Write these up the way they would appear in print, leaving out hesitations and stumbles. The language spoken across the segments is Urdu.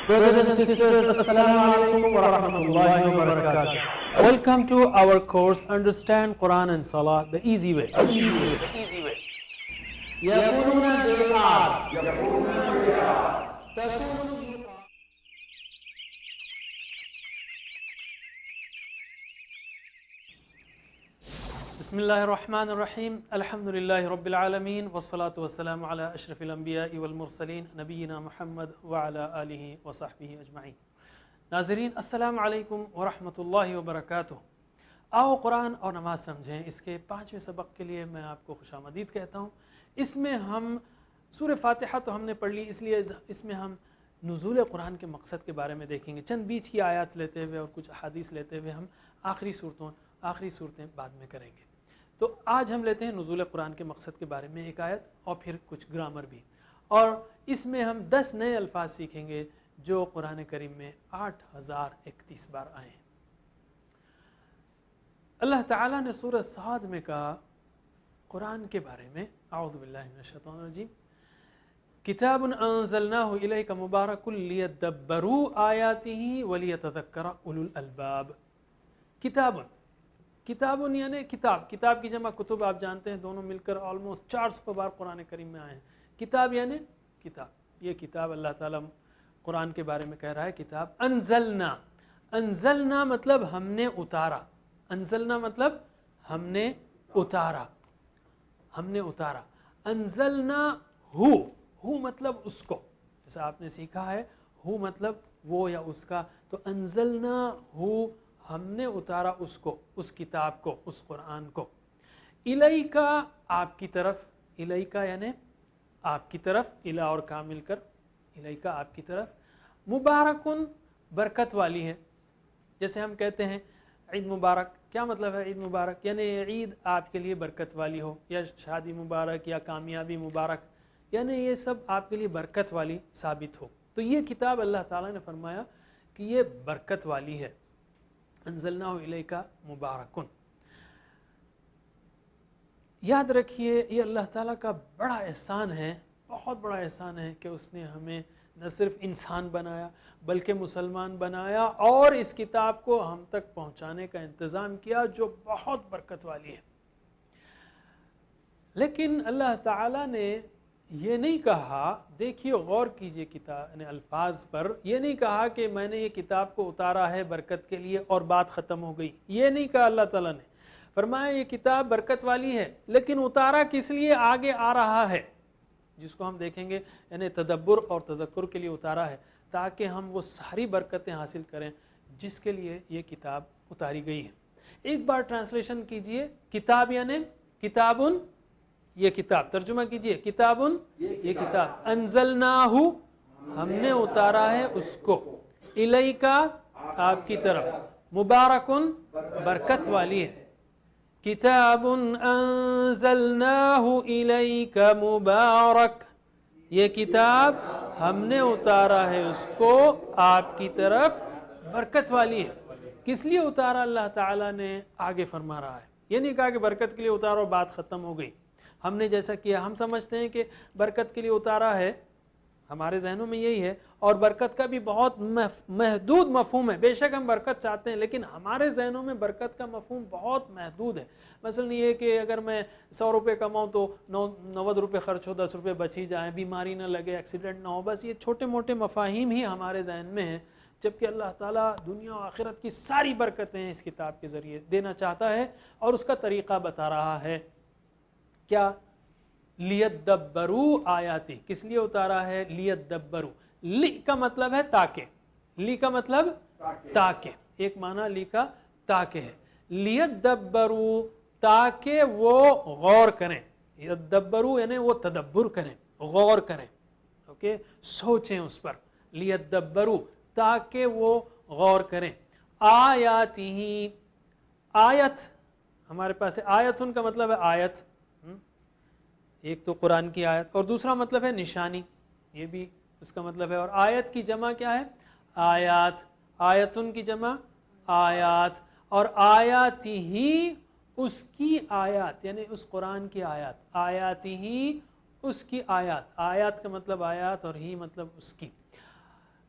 Brothers and sisters, Assalamu alaikum wa rahmatullahi wa barakatuh. Welcome to our course Understand Quran and Salah the easy way. يقولون بالآر بسم الله الرحمن الرحيم الحمد لله رب العالمين والصلاة والسلام على أشرف الأنبياء والمرسلين نبينا محمد وعلى آله وصحبه أجمعين. ناظرین السلام علیکم ورحمۃ اللہ وبرکاتہ. آؤ قرآن اور نماز سمجھیں. اس کے 5ویں سبق کے لیے میں آپ کو خوش آمدید کہتا ہوں. اس میں ہم سورہ فاتحہ تو ہم نے پڑھ لی، اس لیے اس میں ہم نزول قرآن کے مقصد کے بارے میں دیکھیں گے. چند بیچ کی آیات لیتے ہوئے اور کچھ احادیث لیتے ہوئے ہم آخری صورتیں بعد میں کریں گے. تو آج ہم لیتے ہیں نزول قرآن کے مقصد کے بارے میں ایک آیت اور پھر کچھ گرامر بھی، اور اس میں ہم 10 نئے الفاظ سیکھیں گے جو قرآن کریم میں 8031 بار آئے ہیں. اللہ تعالیٰ نے سورہ صاد میں کہا قرآن کے بارے میں، اعوذ باللہ من الشیطان الرجیم، کتاب انزلناہ الیک مبارک لیدبروا آیاتہ ولیتذکر اولو الالباب. کتاب یعنی کتاب کی جمع کتب آپ جانتے ہیں، دونوں مل کر آلموسٹ 400 بار قرآن کریم میں آئے ہیں. کتاب یعنی کتاب، یہ کتاب اللہ تعالیٰ قرآن کے بارے میں کہہ رہا ہے کتاب. انزلنا مطلب ہم نے اتارا، انزلنا مطلب ہم نے اتارا. انزلنا ہو مطلب اس کو، جیسا آپ نے سیکھا ہے ہو مطلب وہ یا اس کا، تو انزلنا ہو ہم نے اتارا اس کو، اس کتاب کو، اس قرآن کو. الیکا آپ کی طرف، الیکا یعنی آپ کی طرف، الا اور کا مل کر الیکا آپ کی طرف. مبارکن برکت والی ہے. جیسے ہم کہتے ہیں عید مبارک، کیا مطلب ہے عید مبارک؟ یعنی عید آپ کے لیے برکت والی ہو، یا شادی مبارک یا کامیابی مبارک، یعنی یہ سب آپ کے لیے برکت والی ثابت ہو. تو یہ کتاب اللہ تعالیٰ نے فرمایا کہ یہ برکت والی ہے. انزلناہ الیکا مبارکن. یاد رکھیے یہ اللہ تعالیٰ کا بڑا احسان ہے، بہت بڑا احسان ہے کہ اس نے ہمیں نہ صرف انسان بنایا بلکہ مسلمان بنایا اور اس کتاب کو ہم تک پہنچانے کا انتظام کیا جو بہت برکت والی ہے. لیکن اللہ تعالیٰ نے یہ نہیں کہا، دیکھیے غور کیجئے کتاب الفاظ پر، یہ نہیں کہا کہ میں نے یہ کتاب کو اتارا ہے برکت کے لیے اور بات ختم ہو گئی. یہ نہیں کہا اللہ تعالیٰ نے. فرمایا یہ کتاب برکت والی ہے لیکن اتارا کس لیے آگے آ رہا ہے، جس کو ہم دیکھیں گے. یعنی تدبر اور تذکر کے لیے اتارا ہے تاکہ ہم وہ ساری برکتیں حاصل کریں جس کے لیے یہ کتاب اتاری گئی ہے. ایک بار ٹرانسلیشن کیجئے. کتاب یعنی کتابن، یہ کتاب. ترجمہ کیجئے کتابن، یہ کتاب. انزلناہ ہم نے اتارا ہے اس کو، الیکا آپ کی طرف، مبارکن برکت والی ہے. کتاب انزلناہ الیک مبارک، یہ کتاب ہم نے اتارا ہے اس کو آپ کی طرف، برکت والی ہے. کس لیے اتارا اللہ تعالیٰ نے آگے فرما رہا ہے. یہ نہیں کہا کہ برکت کے لیے اتارو بات ختم ہو گئی. ہم نے جیسا کیا، ہم سمجھتے ہیں کہ برکت کے لیے اتارا ہے، ہمارے ذہنوں میں یہی ہے، اور برکت کا بھی بہت محدود مفہوم ہے. بے شک ہم برکت چاہتے ہیں لیکن ہمارے ذہنوں میں برکت کا مفہوم بہت محدود ہے. مثلا یہ کہ اگر میں 100 روپے کماؤں تو 90 روپے خرچ ہو، 10 روپے بچ ہی جائیں، بیماری نہ لگے، ایکسیڈنٹ نہ ہو. بس یہ چھوٹے موٹے مفاہیم ہی ہمارے ذہن میں ہیں، جبکہ اللہ تعالیٰ دنیا و آخرت کی ساری برکتیں اس کتاب کے ذریعے دینا چاہتا ہے اور اس کا طریقہ بتا رہا ہے. کیا؟ لیدبروا آیاتی. کس لیے اتارا ہے؟ لیدبروا. لی کا مطلب ہے تاکہ، لی کا مطلب تاکہ، ایک معنی لی کا تاکہ ہے. لیدبروا تاکہ وہ غور کریں. یدبروا یعنی وہ تدبر کریں، غور کریں، اوکے، سوچیں اس پر. لیدبروا تاکہ وہ غور کریں. آیاتہ، آیت ہمارے پاس ہے. آیتن کا مطلب ہے آیت، ایک تو قرآن کی آیت، اور دوسرا مطلب ہے نشانی، یہ بھی اس کا مطلب ہے. اور آیت کی جمع کیا ہے؟ آیات. آیتن کی جمع آیات، اور آیات ہی اس کی آیات، یعنی اس قرآن کی آیات. آیات ہی اس کی آیات. آیات کا مطلب آیات اور ہی مطلب اس کی.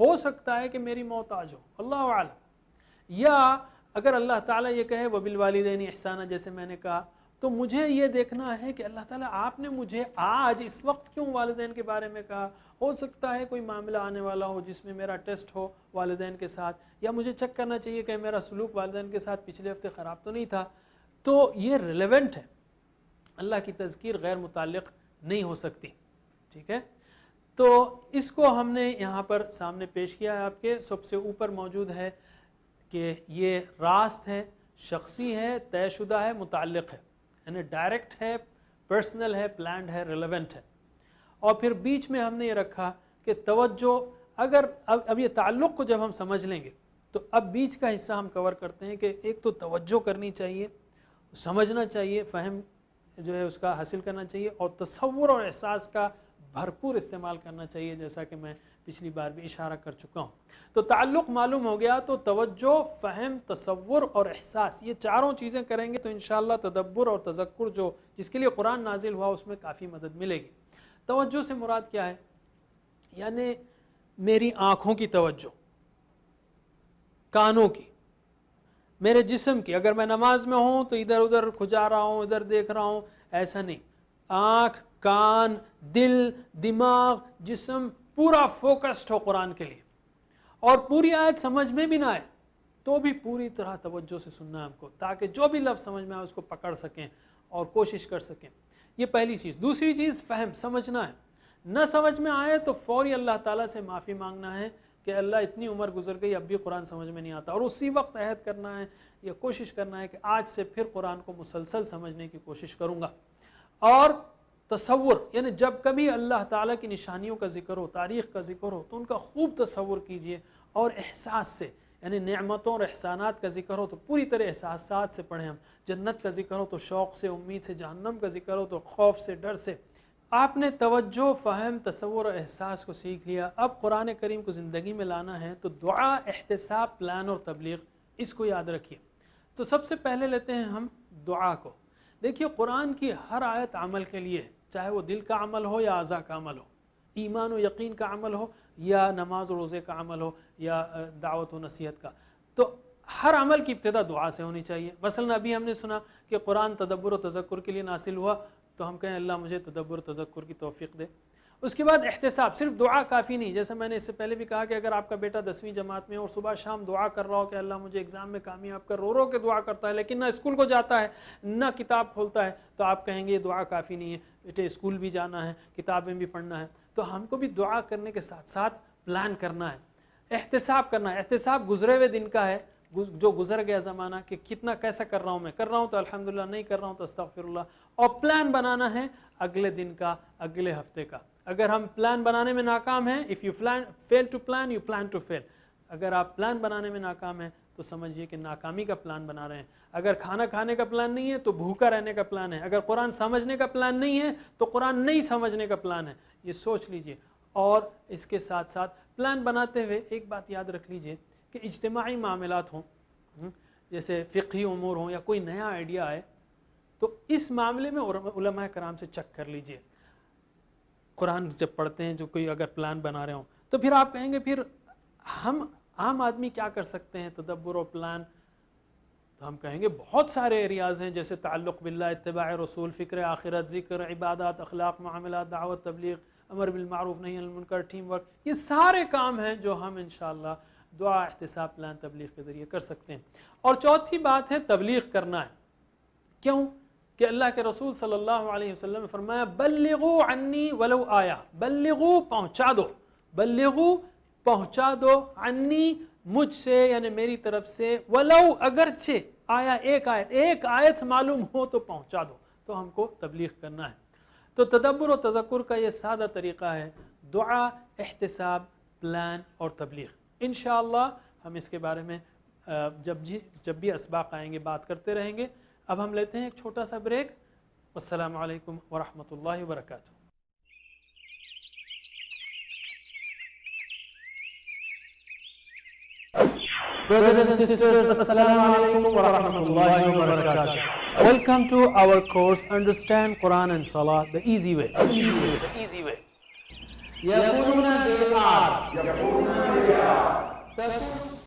ہو سکتا ہے کہ میری موت آج ہو، اللہ اعلم، یا اگر اللہ تعالیٰ یہ کہے وبالوالدین احسانہ جیسے میں نے کہا، تو مجھے یہ دیکھنا ہے کہ اللہ تعالیٰ آپ نے مجھے آج اس وقت کیوں والدین کے بارے میں کہا. ہو سکتا ہے کوئی معاملہ آنے والا ہو جس میں میرا ٹیسٹ ہو والدین کے ساتھ، یا مجھے چیک کرنا چاہیے کہ میرا سلوک والدین کے ساتھ پچھلے ہفتے خراب تو نہیں تھا. تو یہ ریلیونٹ ہے، اللہ کی تذکیر غیر متعلق نہیں ہو سکتی. ٹھیک ہے، تو اس کو ہم نے یہاں پر سامنے پیش کیا ہے. آپ کے سب سے اوپر موجود ہے کہ یہ راست ہے، شخصی ہے، طے شدہ ہے، متعلق ہے، یعنی ڈائریکٹ ہے، پرسنل ہے، پلانڈ ہے، ریلیونٹ ہے. اور پھر بیچ میں ہم نے یہ رکھا کہ توجہ، اگر اب یہ تعلق کو جب ہم سمجھ لیں گے تو اب بیچ کا حصہ ہم کور کرتے ہیں کہ ایک تو توجہ کرنی چاہیے، سمجھنا چاہیے، فہم جو ہے اس کا حاصل کرنا چاہیے، اور تصور اور احساس کا بھرپور استعمال کرنا چاہیے، جیسا کہ میں پچھلی بار بھی اشارہ کر چکا ہوں. تو تعلق معلوم ہو گیا، تو توجہ، فہم، تصور اور احساس، یہ چاروں چیزیں کریں گے تو انشاءاللہ تدبر اور تذکر جو جس کے لیے قرآن نازل ہوا اس میں کافی مدد ملے گی. توجہ سے مراد کیا ہے؟ یعنی میری آنکھوں کی توجہ، کانوں کی، میرے جسم کی. اگر میں نماز میں ہوں تو ادھر ادھر کھجا رہا ہوں، ادھر دیکھ رہا ہوں، ایسا نہیں. آنکھ، کان، دل، دماغ، جسم پورا فوکسڈ ہو قرآن کے لیے، اور پوری آیت سمجھ میں بھی نہ آئے تو بھی پوری طرح توجہ سے سننا ہے ہم کو، تاکہ جو بھی لفظ سمجھ میں آئے اس کو پکڑ سکیں اور کوشش کر سکیں. یہ پہلی چیز. دوسری چیز فہم، سمجھنا ہے. نہ سمجھ میں آئے تو فوری اللہ تعالیٰ سے معافی مانگنا ہے کہ اللہ اتنی عمر گزر گئی اب بھی قرآن سمجھ میں نہیں آتا، اور اسی وقت عہد کرنا ہے یا کوشش کرنا ہے کہ آج سے پھر قرآن کو مسلسل سمجھنے کی کوشش کروں گا. اور تصور، یعنی جب کبھی اللہ تعالیٰ کی نشانیوں کا ذکر ہو، تاریخ کا ذکر ہو تو ان کا خوب تصور کیجئے، اور احساس سے، یعنی نعمتوں اور احسانات کا ذکر ہو تو پوری طرح احساسات سے پڑھیں ہم. جنت کا ذکر ہو تو شوق سے، امید سے، جہنم کا ذکر ہو تو خوف سے، ڈر سے. آپ نے توجہ، فہم، تصور اور احساس کو سیکھ لیا. اب قرآن کریم کو زندگی میں لانا ہے تو دعا، احتساب، پلان اور تبلیغ، اس کو یاد رکھیے. تو سب سے پہلے لیتے ہیں ہم دعا کو. دیکھیے قرآن کی ہر آیت عمل کے لیے، چاہے وہ دل کا عمل ہو یا اعضاء کا عمل ہو، ایمان و یقین کا عمل ہو یا نماز و روزے کا عمل ہو یا دعوت و نصیحت کا. تو ہر عمل کی ابتدا دعا سے ہونی چاہیے. مثلا ابھی ہم نے سنا کہ قرآن تدبر و تذکر کے لیے نازل ہوا، تو ہم کہیں اللہ مجھے تدبر و تذکر کی توفیق دے. اس کے بعد احتساب، صرف دعا کافی نہیں. جیسے میں نے اس سے پہلے بھی کہا کہ اگر آپ کا بیٹا 10ویں جماعت میں اور صبح شام دعا کر رہا ہو کہ اللہ مجھے ایگزام میں کامیاب کر، رو رو کے دعا کرتا ہے لیکن نہ اسکول کو جاتا ہے نہ کتاب کھولتا ہے، تو آپ کہیں گے یہ دعا کافی نہیں ہے، بیٹے اسکول بھی جانا ہے، کتابیں بھی پڑھنا ہے. تو ہم کو بھی دعا کرنے کے ساتھ ساتھ پلان کرنا ہے، احتساب کرنا ہے. احتساب گزرے ہوئے دن کا ہے، جو گزر گیا زمانہ، کہ کتنا کیسا کر رہا ہوں، میں کر رہا ہوں تو الحمدللہ، نہیں کر رہا ہوں تو استغفر اللہ. اور پلان بنانا ہے اگلے دن کا، اگلے ہفتے کا. اگر ہم پلان بنانے میں ناکام ہیں، if you fail to plan you plan to fail. اگر آپ پلان بنانے میں ناکام ہیں تو سمجھیے کہ ناکامی کا پلان بنا رہے ہیں. اگر کھانا کھانے کا پلان نہیں ہے تو بھوکا رہنے کا پلان ہے. اگر قرآن سمجھنے کا پلان نہیں ہے تو قرآن نہیں سمجھنے کا پلان ہے. یہ سوچ لیجئے. اور اس کے ساتھ ساتھ پلان بناتے ہوئے ایک بات یاد رکھ لیجئے کہ اجتماعی معاملات ہوں، جیسے فقہی امور ہوں یا کوئی نیا آئیڈیا آئے، تو اس معاملے میں علماء کرام سے چیک کر لیجئے. قرآن جب پڑھتے ہیں، جو کوئی اگر پلان بنا رہے ہوں تو پھر آپ کہیں گے پھر ہم عام آدمی کیا کر سکتے ہیں تدبر و پلان؟ تو ہم کہیں گے بہت سارے ایریاز ہیں، جیسے تعلق باللہ، اتباع رسول، فکر آخرت، ذکر، عبادات، اخلاق، معاملات، دعوت، تبلیغ، امر بالمعروف، نہی عن المنکر، ٹیم ورک. یہ سارے کام ہیں جو ہم انشاءاللہ دعا، احتساب، پلان، تبلیغ کے ذریعے کر سکتے ہیں. اور چوتھی بات ہے تبلیغ کرنا ہے. کیوں؟ کہ اللہ کے رسول صلی اللہ علیہ وسلم نے فرمایا بلغوا عنی ولو آیا، بلغوا پہنچا دو، بلغوا پہنچا دو، عنی مجھ سے یعنی میری طرف سے، ولو اگرچہ آیا ایک آیت معلوم ہو تو پہنچا دو. تو ہم کو تبلیغ کرنا ہے. تو تدبر و تذکر کا یہ سادہ طریقہ ہے، دعا، احتساب، پلان اور تبلیغ. انشاءاللہ ہم اس کے بارے میں جب بھی اسباق آئیں گے بات کرتے رہیں گے. اب ہم لیتے ہیں ایک چھوٹا سا بریک. السلام علیکم ورحمۃ اللہ وبرکاتہ. Brothers and sisters, Assalamu alaikum wa rahmatullahi wa barakatuh. Welcome to our course Understand Quran and Salah the easy way. The easy way. The easy way. يقولون they are تک